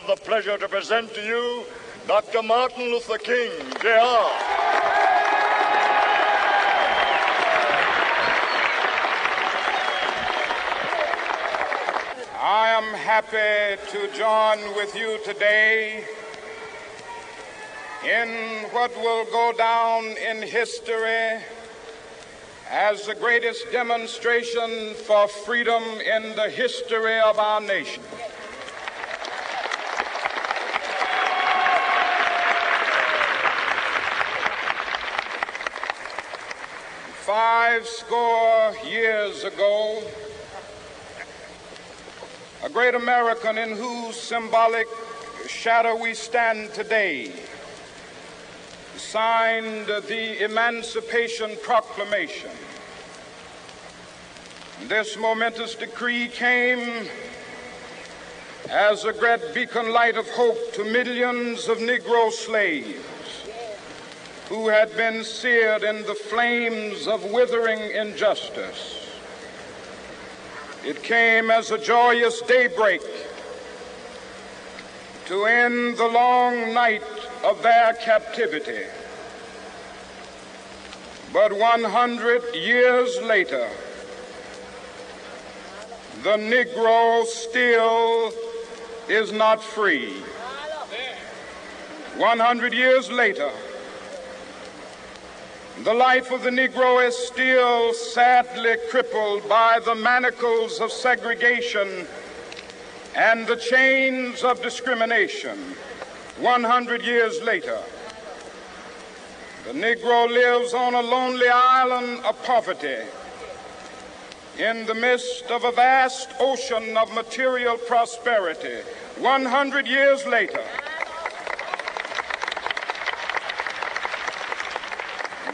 the pleasure to present to you Dr. Martin Luther King, Jr. I am happy to join with you today in what will go down in history as the greatest demonstration for freedom in the history of our nation. Five score years ago, a great American in whose symbolic shadow we stand today signed the Emancipation Proclamation. This momentous decree came as a great beacon light of hope to millions of Negro slaves who had been seared in the flames of withering injustice. It came as a joyous daybreak to end the long night of their captivity. But 100 years later, the Negro still is not free. 100 years later, the life of the Negro is still sadly crippled by the manacles of segregation and the chains of discrimination. 100 years later, the Negro lives on a lonely island of poverty in the midst of a vast ocean of material prosperity. 100 years later,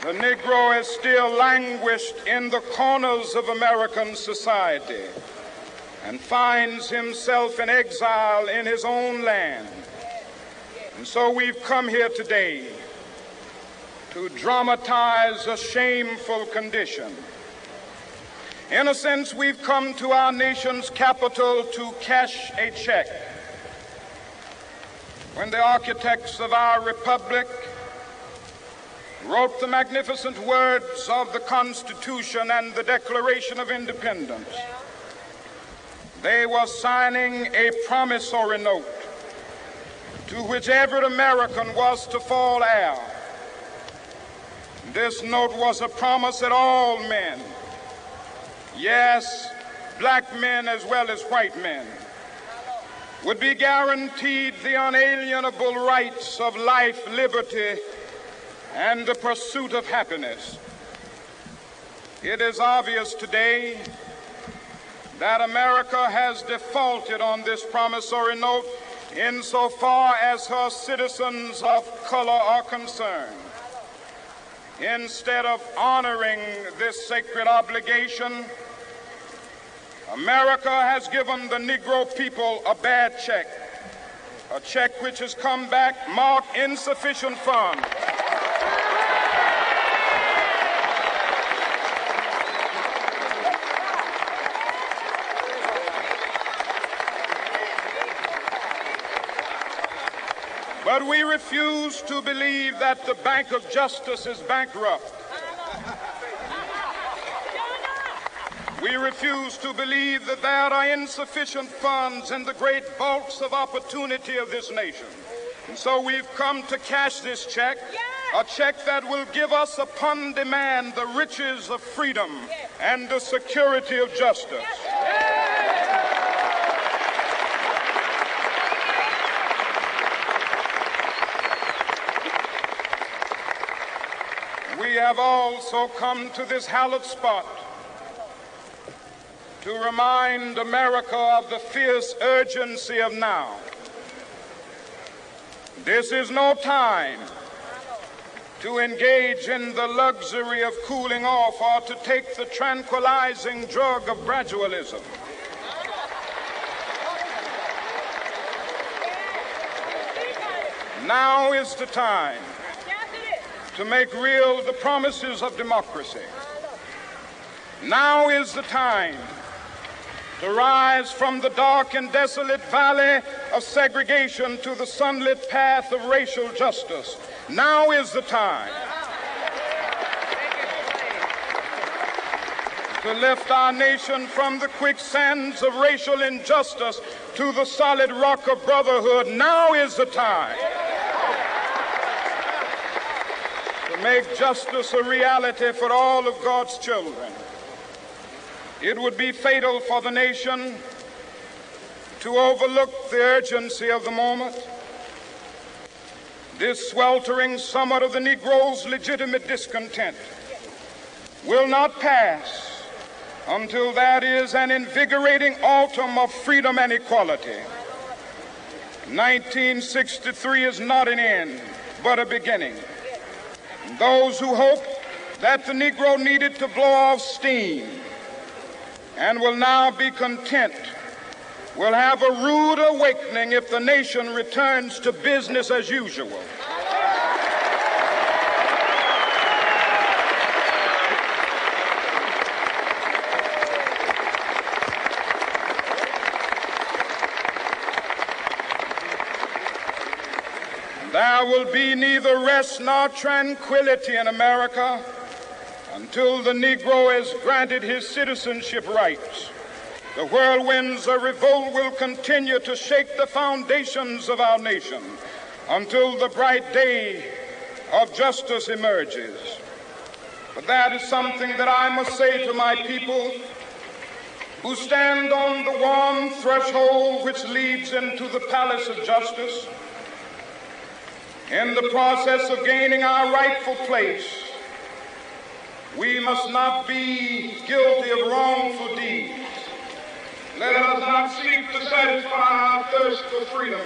the Negro is still languished in the corners of American society and finds himself in exile in his own land. And so we've come here today to dramatize a shameful condition. In a sense, we've come to our nation's capital to cash a check. When the architects of our republic wrote the magnificent words of the Constitution and the Declaration of Independence, they were signing a promissory note to which every American was to fall heir. This note was a promise that all men, yes, black men as well as white men, would be guaranteed the unalienable rights of life, liberty, and the pursuit of happiness. It is obvious today that America has defaulted on this promissory note insofar as her citizens of color are concerned. Instead of honoring this sacred obligation, America has given the Negro people a bad check, a check which has come back marked insufficient funds. But we refuse to believe that the Bank of Justice is bankrupt. We refuse to believe that there are insufficient funds in the great vaults of opportunity of this nation. And so we've come to cash this check, a check that will give us upon demand the riches of freedom and the security of justice. We have also come to this hallowed spot to remind America of the fierce urgency of now. This is no time to engage in the luxury of cooling off or to take the tranquilizing drug of gradualism. Now is the time to make real the promises of democracy. Now is the time to rise from the dark and desolate valley of segregation to the sunlit path of racial justice. Now is the time to lift our nation from the quicksands of racial injustice to the solid rock of brotherhood. Now is the time to make justice a reality for all of God's children. It would be fatal for the nation to overlook the urgency of the moment. This sweltering summit of the Negro's legitimate discontent will not pass until that is an invigorating autumn of freedom and equality. 1963 is not an end, but a beginning. Those who hope that the Negro needed to blow off steam and will now be content will have a rude awakening if the nation returns to business as usual. There will be neither rest nor tranquility in America until the Negro is granted his citizenship rights. The whirlwinds of revolt will continue to shake the foundations of our nation until the bright day of justice emerges. But that is something that I must say to my people who stand on the warm threshold which leads into the palace of justice. In the process of gaining our rightful place, we must not be guilty of wrongful deeds. Let us not seek to satisfy our thirst for freedom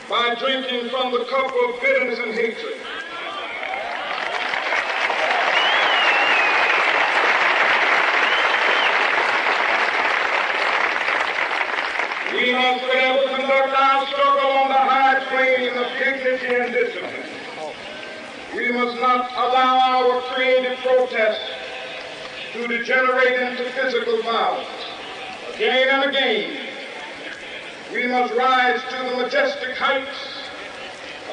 by drinking from the cup of bitterness and hatred. We must forever conduct our struggle on the high plane of dignity and discipline. We must not allow our creative protests to degenerate into physical violence. Again and again, we must rise to the majestic heights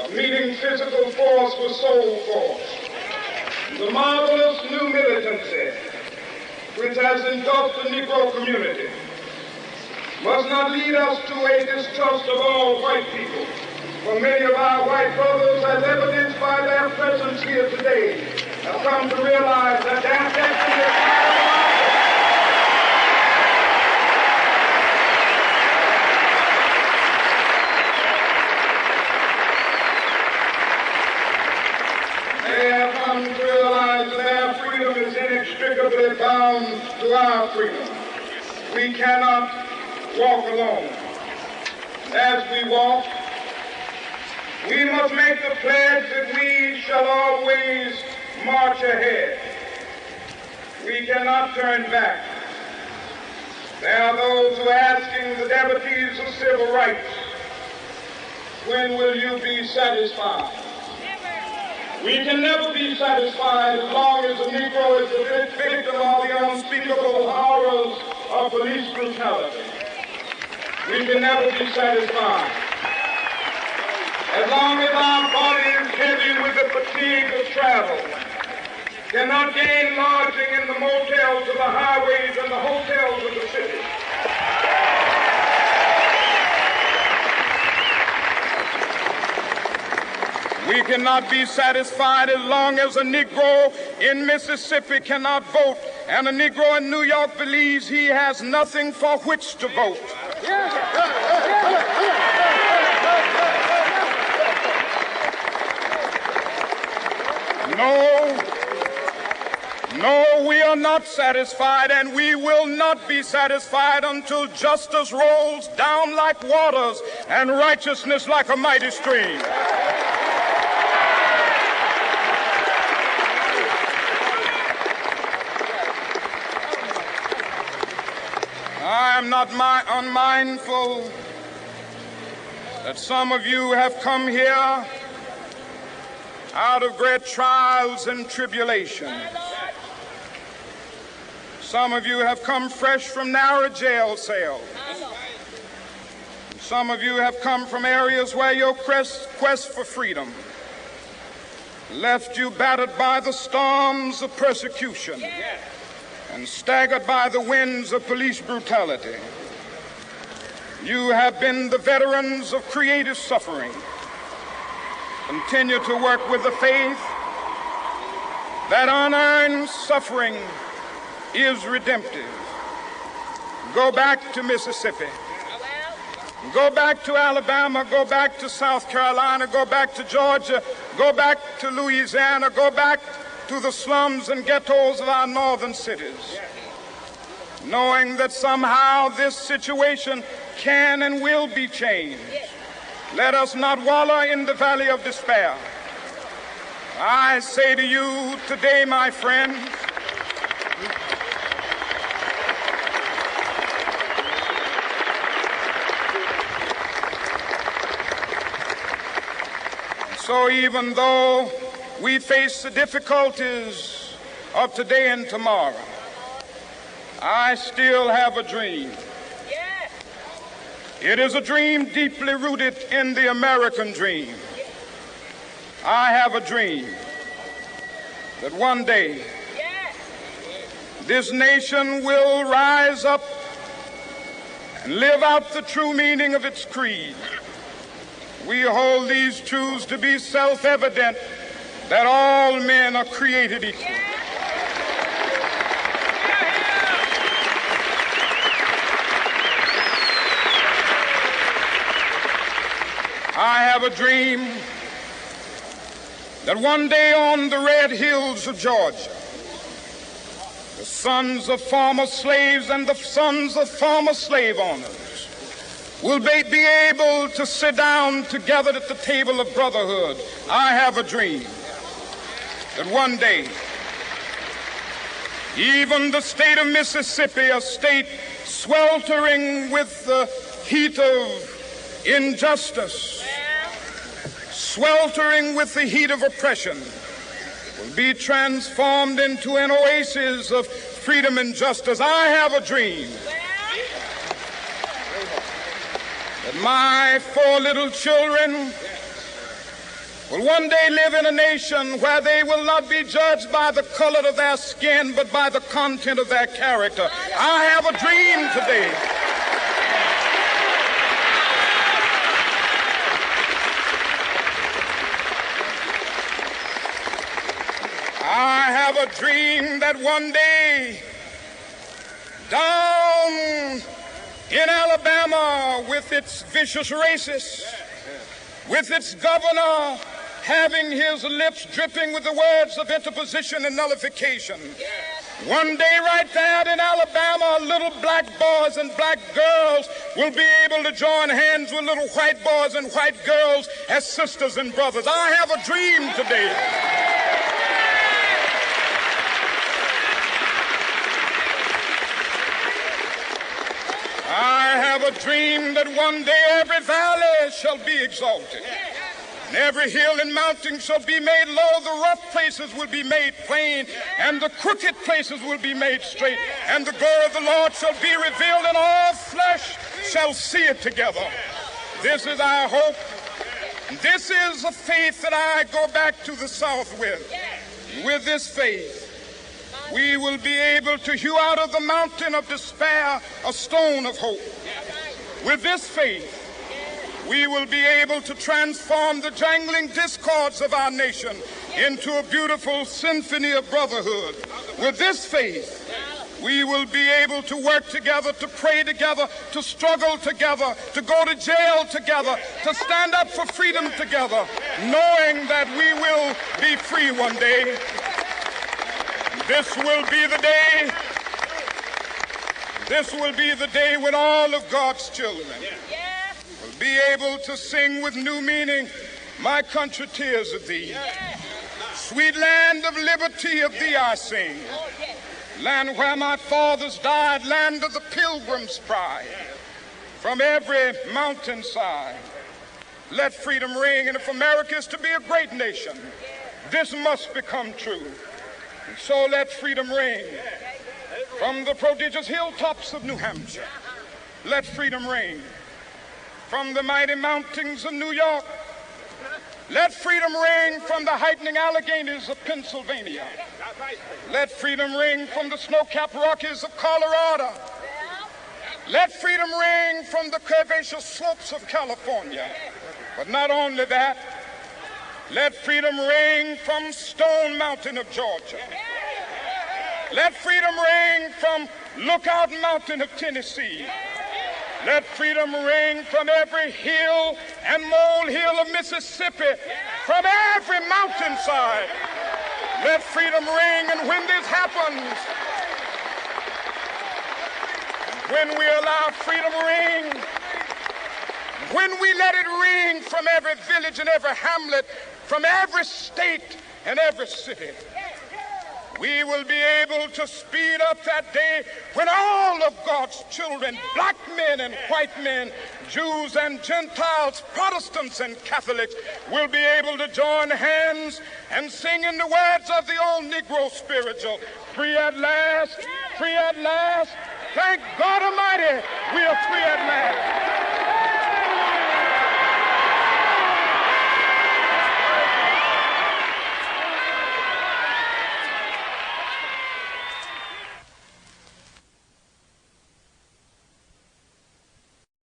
of meeting physical force with soul force. The marvelous new militancy which has engulfed the Negro community must not lead us to a distrust of all white people. For many of our white brothers, as evidenced by their presence here today, have come to realize that their destiny is not They have come to realize that their freedom is inextricably bound to our freedom. We cannot walk alone. As we walk, we must make the pledge that we shall always march ahead. We cannot turn back. There are those who are asking the devotees of civil rights, when will you be satisfied? We can never be satisfied as long as the Negro is the victim of the unspeakable horrors of police brutality. We can never be satisfied as long as our body is heavy with the fatigue of travel, cannot gain lodging in the motels of the highways and the hotels of the city. We cannot be satisfied as long as a Negro in Mississippi cannot vote and a Negro in New York believes he has nothing for which to vote. No, we are not satisfied, and we will not be satisfied until justice rolls down like waters and righteousness like a mighty stream. I am not unmindful that some of you have come here out of great trials and tribulations. Some of you have come fresh from narrow jail cells. Some of you have come from areas where your quest for freedom left you battered by the storms of persecution and staggered by the winds of police brutality. You have been the veterans of creative suffering. Continue to work with the faith that unearned suffering is redemptive. Go back to Mississippi. Go back to Alabama. Go back to South Carolina. Go back to Georgia. Go back to Louisiana. Go back to the slums and ghettos of our northern cities, knowing that somehow this situation can and will be changed. Let us not wallow in the valley of despair. I say to you today, my friends, so even though we face the difficulties of today and tomorrow, I still have a dream. It is a dream deeply rooted in the American dream. I have a dream that one day this nation will rise up and live out the true meaning of its creed. We hold these truths to be self-evident, that all men are created equal. I have a dream that one day on the red hills of Georgia, the sons of former slaves and the sons of former slave owners will be able to sit down together at the table of brotherhood. I have a dream that one day even the state of Mississippi, a state sweltering with the heat of injustice, sweltering with the heat of oppression, will be transformed into an oasis of freedom and justice. I have a dream that my 4 little children will one day live in a nation where they will not be judged by the color of their skin, but by the content of their character. I have a dream today a dream that one day down in Alabama, with its vicious racists, with its governor having his lips dripping with the words of interposition and nullification, one day right there in Alabama, little black boys and black girls will be able to join hands with little white boys and white girls as sisters and brothers. I have a dream today that one day every valley shall be exalted, and every hill and mountain shall be made low. The rough places will be made plain, and the crooked places will be made straight. And the glory of the Lord shall be revealed, and all flesh shall see it together. This is our hope. This is a faith that I go back to the South with. With this faith, we will be able to hew out of the mountain of despair a stone of hope. With this faith, we will be able to transform the jangling discords of our nation into a beautiful symphony of brotherhood. With this faith, we will be able to work together, to pray together, to struggle together, to go to jail together, to stand up for freedom together, knowing that we will be free one day. This will be the day. This will be the day when all of God's children will be able to sing with new meaning, "My country, tears of thee. Sweet land of liberty, of thee I sing. Land where my fathers died, land of the pilgrim's pride. From every mountainside, let freedom ring. And if America is to be a great nation, this must become true. And so let freedom ring. From the prodigious hilltops of New Hampshire, let freedom ring. from the mighty mountains of New York. Let freedom ring from the heightening Alleghenies of Pennsylvania. Let freedom ring from the snow-capped Rockies of Colorado. Let freedom ring from the curvaceous slopes of California. But not only that, let freedom ring from Stone Mountain of Georgia. Let freedom ring from Lookout Mountain of Tennessee. Let freedom ring from every hill and molehill of Mississippi, from every mountainside. Let freedom ring, and when this happens, when we allow freedom ring, when we let it ring from every village and every hamlet, from every state and every city, we will be able to speed up that day when all of God's children, black men and white men, Jews and Gentiles, Protestants and Catholics, will be able to join hands and sing in the words of the old Negro spiritual, free at last, free at last. Thank God Almighty, we are free at last.